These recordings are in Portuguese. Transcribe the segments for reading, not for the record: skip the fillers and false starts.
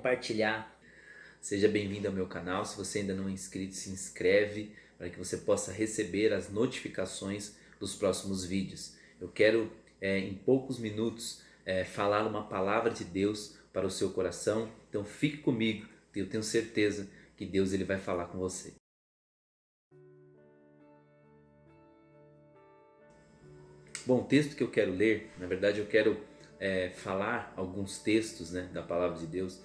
compartilhar. Seja bem-vindo ao meu canal. Se você ainda não é inscrito, se inscreve para que você possa receber as notificações dos próximos vídeos. Eu quero, em poucos minutos, falar uma palavra de Deus para o seu coração. Então fique comigo, eu tenho certeza que Deus ele vai falar com você. Bom, o texto que eu quero ler, na verdade eu quero falar alguns textos, da palavra de Deus.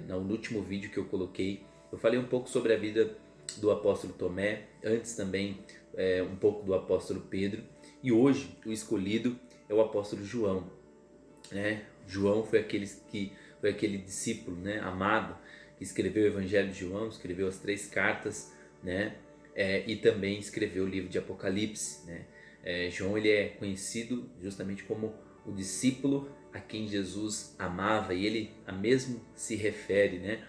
No último vídeo que eu coloquei, eu falei um pouco sobre a vida do apóstolo Tomé, antes também um pouco do apóstolo Pedro, e hoje o escolhido é o apóstolo João. João foi aquele discípulo, amado, que escreveu o Evangelho de João, escreveu as 3 cartas, e também escreveu o livro de Apocalipse. João ele é conhecido justamente como o discípulo a quem Jesus amava, e ele mesmo se refere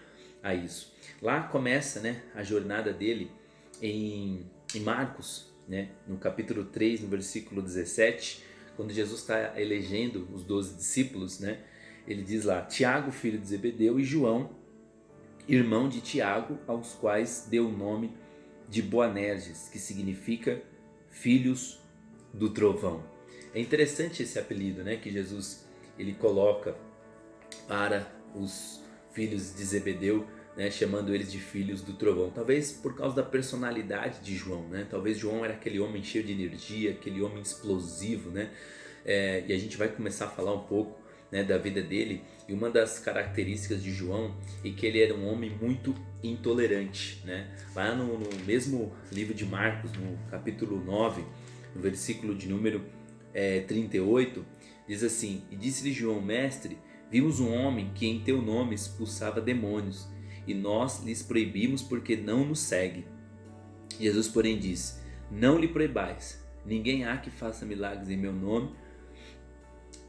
a isso. Lá começa a jornada dele em Marcos, no capítulo 3, no versículo 17, quando Jesus está elegendo os 12 discípulos, ele diz lá: Tiago, filho de Zebedeu, e João, irmão de Tiago, aos quais deu o nome de Boanerges, que significa filhos do trovão. É interessante esse apelido que Jesus ele coloca para os filhos de Zebedeu, chamando eles de filhos do trovão. Talvez por causa da personalidade de João, talvez João era aquele homem cheio de energia, aquele homem explosivo, e a gente vai começar a falar um pouco da vida dele. E uma das características de João é que ele era um homem muito intolerante. Lá no mesmo livro de Marcos, no capítulo 9, no versículo de número 38, diz assim: E disse-lhe João: Mestre, vimos um homem que em teu nome expulsava demônios, e nós lhes proibimos porque não nos segue. Jesus, porém, disse: Não lhe proibais, ninguém há que faça milagres em meu nome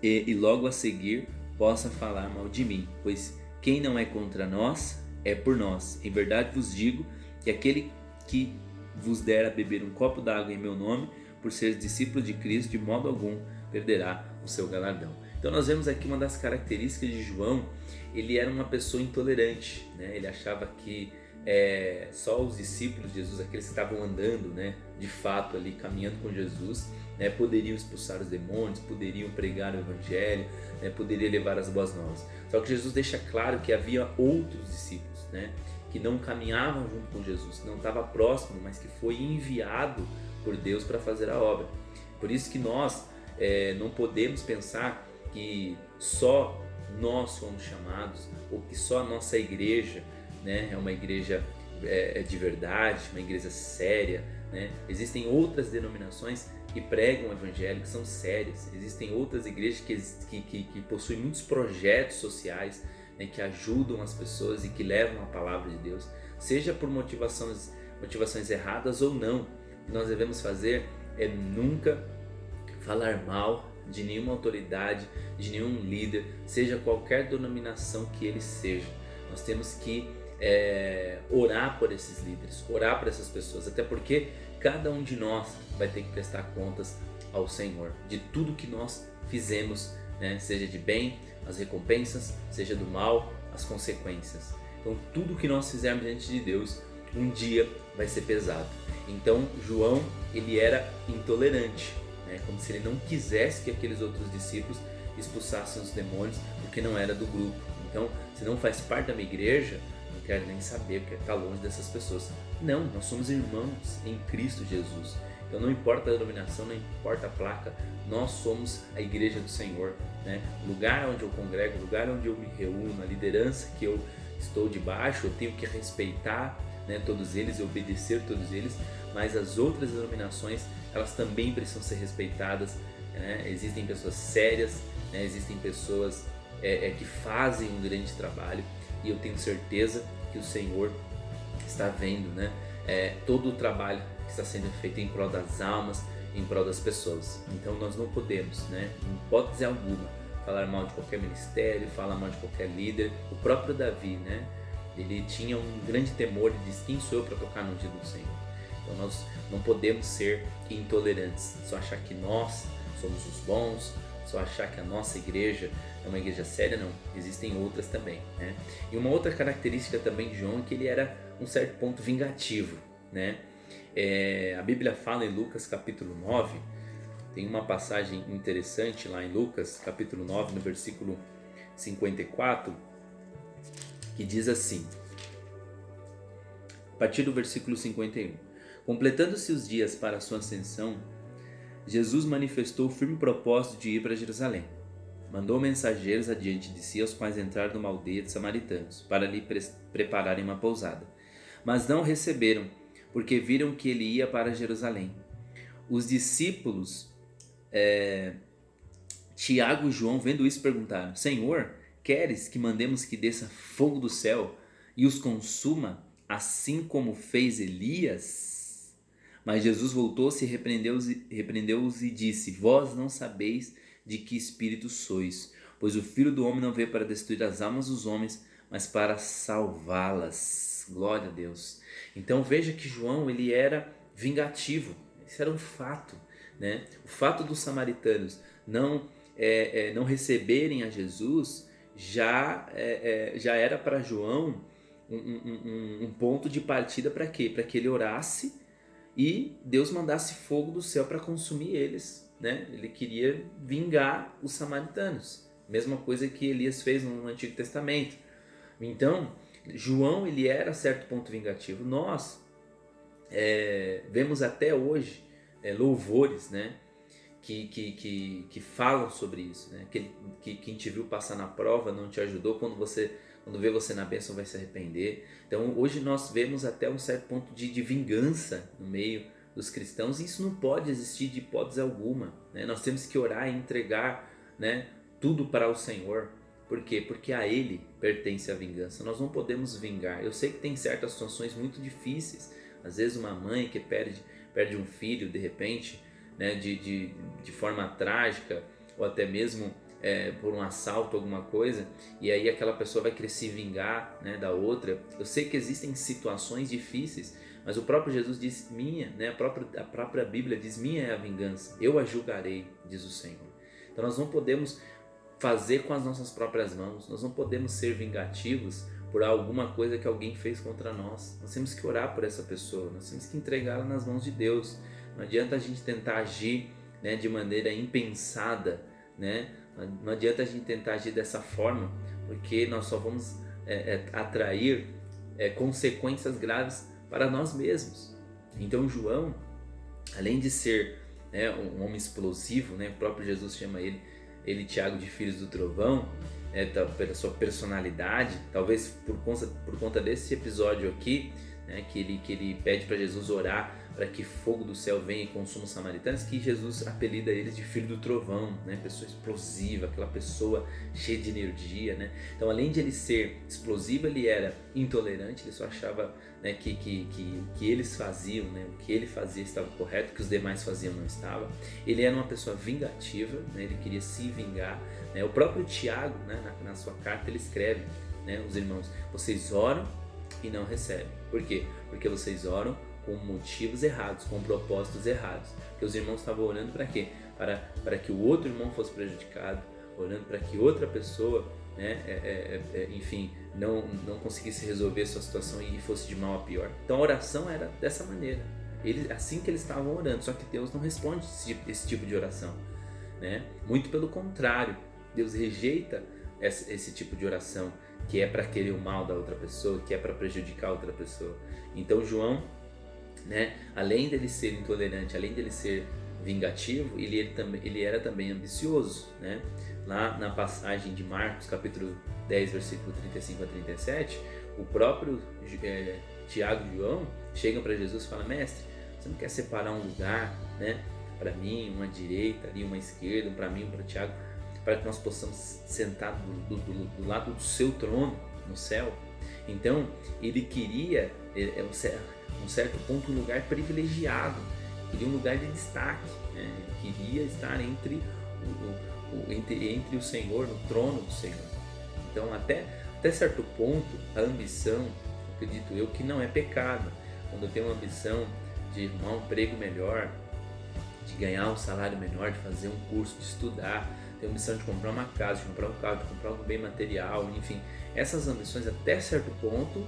e logo a seguir possa falar mal de mim, pois quem não é contra nós é por nós. Em verdade vos digo que aquele que vos der a beber um copo d'água em meu nome, por ser discípulo de Cristo, de modo algum perderá o seu galardão. Então nós vemos aqui uma das características de João. Ele era uma pessoa intolerante, ele achava que só os discípulos de Jesus, aqueles que estavam andando de fato ali, caminhando com Jesus, poderiam expulsar os demônios, poderiam pregar o evangelho, poderiam levar as boas novas. Só que Jesus deixa claro que havia outros discípulos, que não caminhavam junto com Jesus, que não estava próximo, mas que foi enviado por Deus para fazer a obra. Por isso que nós não podemos pensar que só nós somos chamados, ou que só a nossa igreja é uma igreja de verdade, uma igreja séria. Existem outras denominações que pregam o evangelho, que são sérias. Existem outras igrejas que possuem muitos projetos sociais, que ajudam as pessoas e que levam a palavra de Deus, seja por motivações erradas ou não. O que nós devemos fazer é nunca falar mal de nenhuma autoridade, de nenhum líder, seja qualquer denominação que ele seja. Nós temos que orar por esses líderes, orar por essas pessoas, até porque cada um de nós vai ter que prestar contas ao Senhor de tudo que nós fizemos, seja de bem, as recompensas, seja do mal, as consequências. Então tudo que nós fizermos diante de Deus um dia vai ser pesado. Então João ele era intolerante, como se ele não quisesse que aqueles outros discípulos expulsassem os demônios, porque não era do grupo. Então, se não faz parte da minha igreja, não quero nem saber, quero estar longe dessas pessoas. Não, nós somos irmãos em Cristo Jesus. Então não importa a denominação, não importa a placa, nós somos a igreja do Senhor. O lugar onde eu congrego, o lugar onde eu me reúno, a liderança que eu estou debaixo, eu tenho que respeitar todos eles e obedecer todos eles, mas as outras denominações, elas também precisam ser respeitadas. Existem pessoas sérias, existem pessoas que fazem um grande trabalho, e eu tenho certeza que o Senhor está vendo todo o trabalho que está sendo feito em prol das almas, em prol das pessoas. Então nós não podemos, em hipótese alguma, falar mal de qualquer ministério, falar mal de qualquer líder. O próprio Davi, ele tinha um grande temor e disse: quem sou eu para tocar no ungido do Senhor? Então nós não podemos ser intolerantes, só achar que nós somos os bons, só achar que a nossa igreja é uma igreja séria, não. Existem outras também, né? E uma outra característica também de João é que ele era um certo ponto vingativo, né? A Bíblia fala em Lucas capítulo 9, tem uma passagem interessante lá em Lucas capítulo 9, no versículo 54, que diz assim, a partir do versículo 51: completando-se os dias para a sua ascensão, Jesus manifestou o firme propósito de ir para Jerusalém. Mandou mensageiros adiante de si, aos quais entraram numa aldeia de samaritanos, para lhe prepararem uma pousada. Mas não o receberam, porque viram que ele ia para Jerusalém. Os discípulos Tiago e João, vendo isso, perguntaram: Senhor, queres que mandemos que desça fogo do céu e os consuma, assim como fez Elias? Mas Jesus voltou-se e repreendeu-os e disse: Vós não sabeis de que espírito sois, pois o Filho do Homem não veio para destruir as almas dos homens, mas para salvá-las. Glória a Deus. Então veja que João, ele era vingativo. Isso era um fato, né? O fato dos samaritanos não receberem a Jesus já era para João um ponto de partida para quê? Para que ele orasse e Deus mandasse fogo do céu para consumir eles, né? Ele queria vingar os samaritanos, mesma coisa que Elias fez no Antigo Testamento. Então João, ele era a certo ponto vingativo. Nós vemos até hoje louvores, né, que falam sobre isso, né? Que quem te viu passar na prova não te ajudou, quando vê você na bênção vai se arrepender. Então hoje nós vemos até um certo ponto de vingança no meio dos cristãos, e isso não pode existir de hipótese alguma, né? Nós temos que orar e entregar, né, tudo para o Senhor. Por quê? Porque a Ele pertence a vingança. Nós não podemos vingar. Eu sei que tem certas situações muito difíceis, às vezes uma mãe que perde um filho de repente, né, de forma trágica, ou até mesmo por um assalto, alguma coisa, e aí aquela pessoa vai querer se vingar, né, da outra. Eu sei que existem situações difíceis, mas o próprio Jesus diz: minha, né, a própria Bíblia diz: minha é a vingança, eu a julgarei, diz o Senhor. Então nós não podemos fazer com as nossas próprias mãos, nós não podemos ser vingativos por alguma coisa que alguém fez contra nós. Nós temos que orar por essa pessoa, nós temos que entregá-la nas mãos de Deus. Não adianta a gente tentar agir, né, de maneira impensada, né? Não adianta a gente tentar agir dessa forma, porque nós só vamos atrair consequências graves para nós mesmos. Então João, além de ser, né, um homem explosivo, né, o próprio Jesus chama ele Tiago de Filhos do Trovão, pela sua personalidade, talvez por conta desse episódio aqui, né, que ele pede para Jesus orar para que fogo do céu venha e consuma os samaritanos, que Jesus apelida eles de Filho do Trovão, né? Pessoa explosiva, aquela pessoa cheia de energia, né? Então, além de ele ser explosivo, ele era intolerante, ele só achava, né, que eles faziam, né, o que ele fazia estava correto, o que os demais faziam não estava. Ele era uma pessoa vingativa, né? Ele queria se vingar, né? O próprio Tiago, né, na sua carta, ele escreve, né, os irmãos: vocês oram e não recebem. Por quê? Porque vocês oram com motivos errados, com propósitos errados. Porque os irmãos estavam orando para quê? Para que o outro irmão fosse prejudicado, orando para que outra pessoa, né, enfim, não conseguisse resolver sua situação e fosse de mal a pior. Então a oração era dessa maneira. Assim que eles estavam orando, só que Deus não responde esse tipo de oração, né? Muito pelo contrário, Deus rejeita esse tipo de oração, que é para querer o mal da outra pessoa, que é para prejudicar a outra pessoa. Então João, né, além dele ser intolerante, além dele ser vingativo, ele era também ambicioso, né? Lá na passagem de Marcos capítulo 10, versículo 35 a 37, o próprio Tiago e João chegam para Jesus e falam: mestre, você não quer separar um lugar, né, para mim, uma direita ali, uma esquerda, um para mim, um para Tiago, para que nós possamos sentar do lado do seu trono no céu? Então ele queria um certo ponto, um lugar privilegiado, queria um lugar de destaque, né? Ele queria estar entre o Senhor, no trono do Senhor. Então até certo ponto a ambição, acredito eu, que não é pecado. Quando eu tenho uma ambição de arrumar um emprego melhor, de ganhar um salário melhor, de fazer um curso, de estudar, tenho ambição de comprar uma casa, de comprar um carro, de comprar um bem material, enfim. Essas ambições, até certo ponto,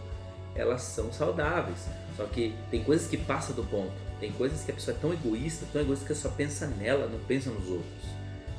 elas são saudáveis. Só que tem coisas que passam do ponto. Tem coisas que a pessoa é tão egoísta que só pensa nela, não pensa nos outros.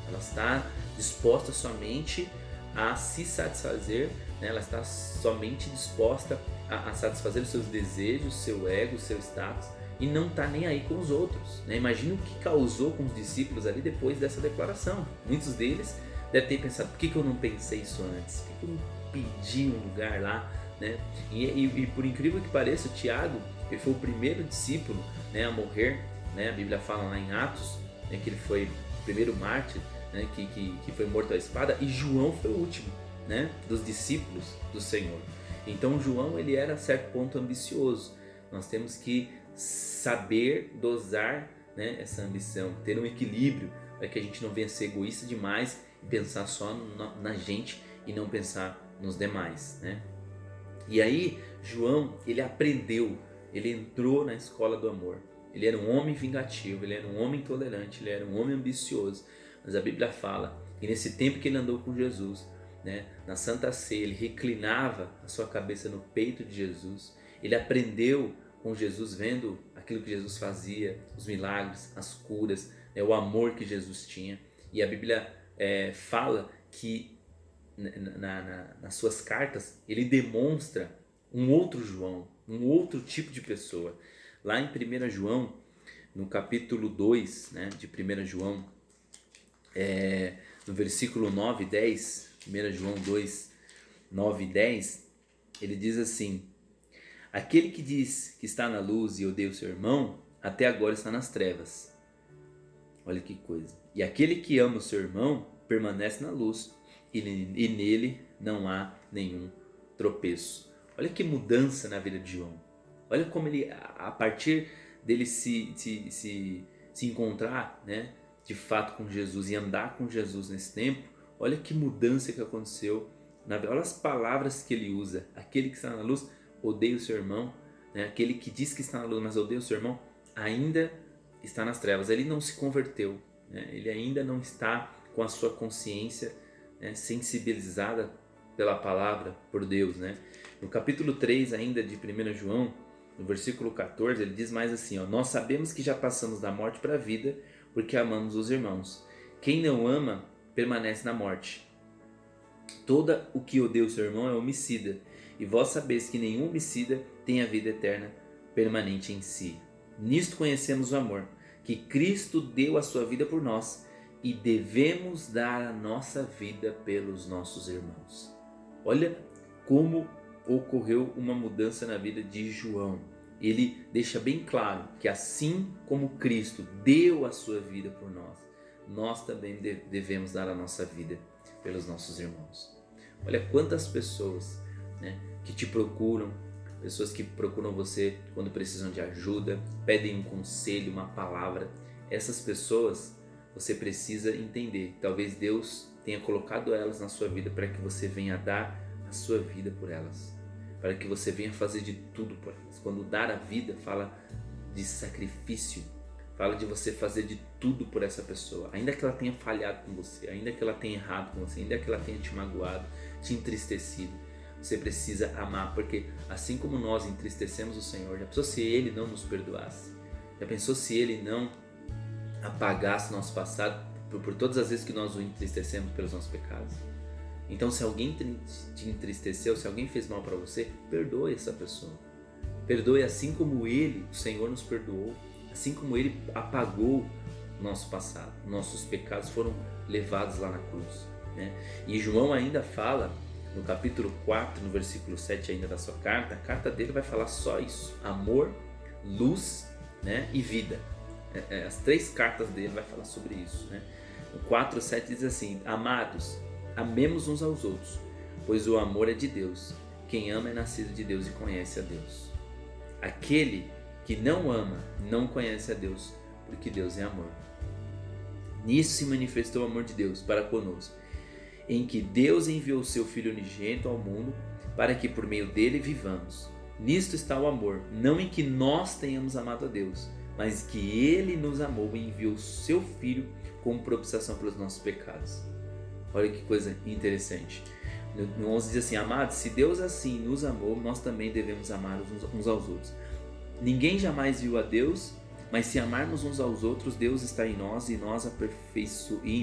Ela está disposta somente a se satisfazer, né? Ela está somente disposta a satisfazer os seus desejos, seu ego, seu status, e não está nem aí com os outros, né? Imagina o que causou com os discípulos ali depois dessa declaração. Muitos deles devem ter pensado: por que eu não pensei isso antes? Por que eu não pedi um lugar lá? Né? E por incrível que pareça, o Tiago, ele foi o primeiro discípulo, né, a morrer, né? A Bíblia fala lá em Atos, né, que ele foi o primeiro mártir, né, que foi morto à espada, e João foi o último, né, dos discípulos do Senhor. Então João, ele era a certo ponto ambicioso. Nós temos que saber dosar, né, essa ambição, ter um equilíbrio para que a gente não venha ser egoísta demais e pensar só na gente e não pensar nos demais, né? E aí João, ele aprendeu, ele entrou na escola do amor. Ele era um homem vingativo, ele era um homem tolerante, ele era um homem ambicioso. Mas a Bíblia fala que nesse tempo que ele andou com Jesus, né, na Santa Ceia, ele reclinava a sua cabeça no peito de Jesus. Ele aprendeu com Jesus, vendo aquilo que Jesus fazia, os milagres, as curas, né, o amor que Jesus tinha. E a Bíblia fala que nas suas cartas ele demonstra um outro João, um outro tipo de pessoa. Lá em 1 João, no capítulo 2, né, de 1 João, no versículo 9 e 10, 1 João 2, 9 e 10, ele diz assim: aquele que diz que está na luz e odeia o seu irmão, até agora está nas trevas. Olha que coisa. E aquele que ama o seu irmão permanece na luz, e nele não há nenhum tropeço. Olha que mudança na vida de João. Olha como ele, a partir dele se encontrar, né, de fato com Jesus e andar com Jesus nesse tempo, olha que mudança que aconteceu. Olha as palavras que ele usa. Aquele que está na luz odeia o seu irmão, né? Aquele que diz que está na luz mas odeia o seu irmão ainda está nas trevas. Ele não se converteu, né? Ele ainda não está com a sua consciência, né, sensibilizada pela palavra, por Deus, né? No capítulo 3 ainda de 1 João, no versículo 14, ele diz mais assim, ó: nós sabemos que já passamos da morte para a vida porque amamos os irmãos. Quem não ama permanece na morte. Todo o que odeia o seu irmão é homicida, e vós sabeis que nenhum homicida tem a vida eterna permanente em si. Nisto conhecemos o amor, que Cristo deu a sua vida por nós, e devemos dar a nossa vida pelos nossos irmãos. Olha como ocorreu uma mudança na vida de João. Ele deixa bem claro que assim como Cristo deu a sua vida por nós, nós também devemos dar a nossa vida pelos nossos irmãos. Olha quantas pessoas, né, que te procuram, pessoas que procuram você quando precisam de ajuda, pedem um conselho, uma palavra. Essas pessoas você precisa entender. Talvez Deus tenha colocado elas na sua vida para que você venha dar a sua vida por elas, para que você venha fazer de tudo por elas. Quando dar a vida, fala de sacrifício, fala de você fazer de tudo por essa pessoa, ainda que ela tenha falhado com você, ainda que ela tenha errado com você, ainda que ela tenha te magoado, te entristecido. Você precisa amar, porque assim como nós entristecemos o Senhor, já pensou se Ele não nos perdoasse? Já pensou se Ele não apagasse nosso passado por todas as vezes que nós o entristecemos pelos nossos pecados? Então, se alguém te entristeceu, se alguém fez mal para você, perdoe essa pessoa. Perdoe assim como Ele, o Senhor, nos perdoou, assim como Ele apagou o nosso passado. Nossos pecados foram levados lá na cruz, né? E João ainda fala, no capítulo 4, no versículo 7 ainda da sua carta, a carta dele vai falar só isso: amor, luz, né, e vida. As 3 cartas dele vai falar sobre isso, né? O 4:7 diz assim: amados, amemos uns aos outros, pois o amor é de Deus. Quem ama é nascido de Deus e conhece a Deus. Aquele que não ama não conhece a Deus, porque Deus é amor. Nisso se manifestou o amor de Deus para conosco, em que Deus enviou o seu Filho unigênito ao mundo para que por meio dele vivamos. Nisto está o amor, não em que nós tenhamos amado a Deus, mas que Ele nos amou e enviou o seu Filho como propiciação pelos nossos pecados. Olha que coisa interessante. No 11 diz assim: amados, se Deus assim nos amou, nós também devemos amar uns aos outros. Ninguém jamais viu a Deus, mas se amarmos uns aos outros, Deus está em nós e em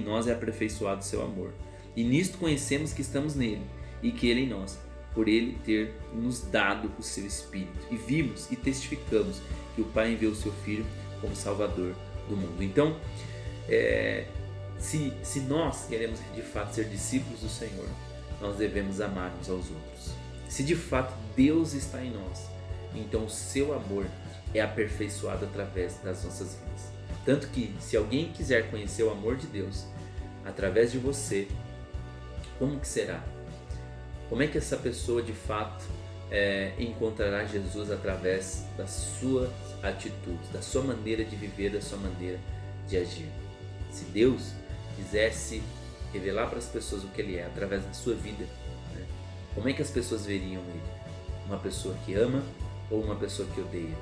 nós é aperfeiçoado o seu amor. E nisto conhecemos que estamos nele e que ele em nós, por ele ter nos dado o seu Espírito. E vimos e testificamos que o Pai enviou o seu Filho como Salvador do mundo. Então, se nós queremos de fato ser discípulos do Senhor, nós devemos amar uns aos outros. Se de fato Deus está em nós, então o seu amor é aperfeiçoado através das nossas vidas. Tanto que, se alguém quiser conhecer o amor de Deus através de você, como que será? Como é que essa pessoa de fato encontrará Jesus através das suas atitudes, da sua maneira de viver, da sua maneira de agir? Se Deus quisesse revelar para as pessoas o que Ele é através da sua vida, né? Como é que as pessoas veriam Ele? Uma pessoa que ama ou uma pessoa que odeia?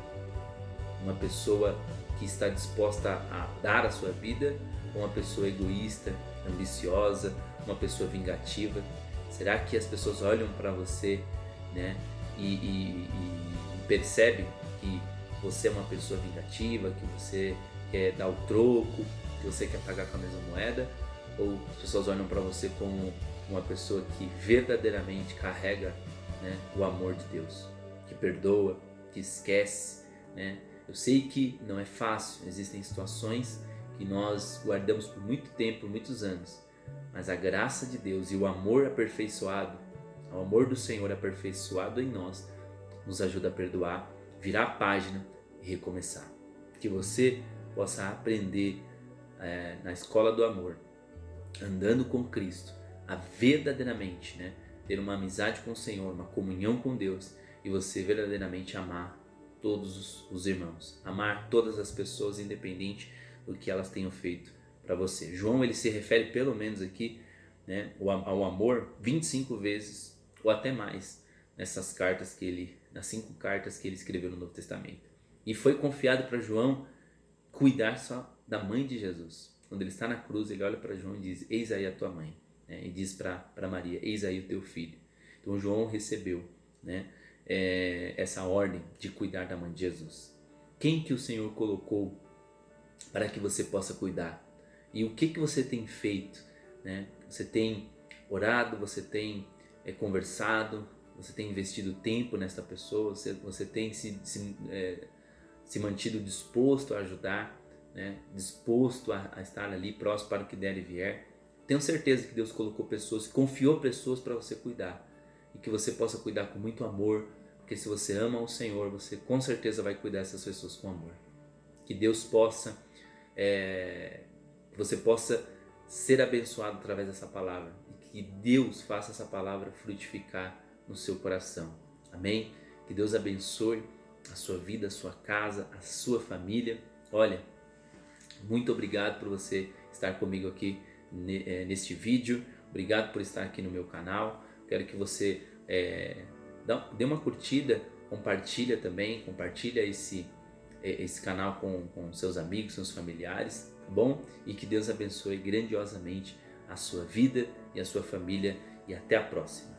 Uma pessoa que está disposta a dar a sua vida ou uma pessoa egoísta, ambiciosa, uma pessoa vingativa? Será que as pessoas olham para você, né, e percebem que você é uma pessoa vingativa, que você quer dar o troco, que você quer pagar com a mesma moeda? Ou as pessoas olham para você como uma pessoa que verdadeiramente carrega, né, o amor de Deus, que perdoa, que esquece, né? Eu sei que não é fácil, existem situações que nós guardamos por muito tempo, por muitos anos, mas a graça de Deus e o amor aperfeiçoado, o amor do Senhor aperfeiçoado em nós, nos ajuda a perdoar, virar a página e recomeçar. Que você possa aprender na escola do amor, andando com Cristo, a verdadeiramente, né, ter uma amizade com o Senhor, uma comunhão com Deus, e você verdadeiramente amar todos os irmãos, amar todas as pessoas, independente do que elas tenham feito para você. João, ele se refere pelo menos aqui, né, ao amor 25 vezes ou até mais nas 5 cartas que ele escreveu no Novo Testamento. E foi confiado para João cuidar só da mãe de Jesus. Quando ele está na cruz, ele olha para João e diz: eis aí a tua mãe, né? E diz para Maria: eis aí o teu filho. Então João recebeu, né, essa ordem de cuidar da mãe de Jesus. Quem que o Senhor colocou para que você possa cuidar? E o que você tem feito, né? Você tem orado, você tem conversado, você tem investido tempo nesta pessoa, você tem se mantido disposto a ajudar, né? Disposto a estar ali próximo para o que der e vier. Tenho certeza que Deus colocou pessoas, confiou pessoas para você cuidar, e que você possa cuidar com muito amor, porque se você ama o Senhor, você com certeza vai cuidar dessas pessoas com amor. Que Deus possa, que você possa ser abençoado através dessa palavra, e que Deus faça essa palavra frutificar no seu coração. Amém? Que Deus abençoe a sua vida, a sua casa, a sua família. Olha, muito obrigado por você estar comigo aqui neste vídeo. Obrigado por estar aqui no meu canal. Quero que você dê uma curtida, compartilha esse canal com seus amigos, seus familiares, tá bom? E que Deus abençoe grandiosamente a sua vida e a sua família, e até a próxima.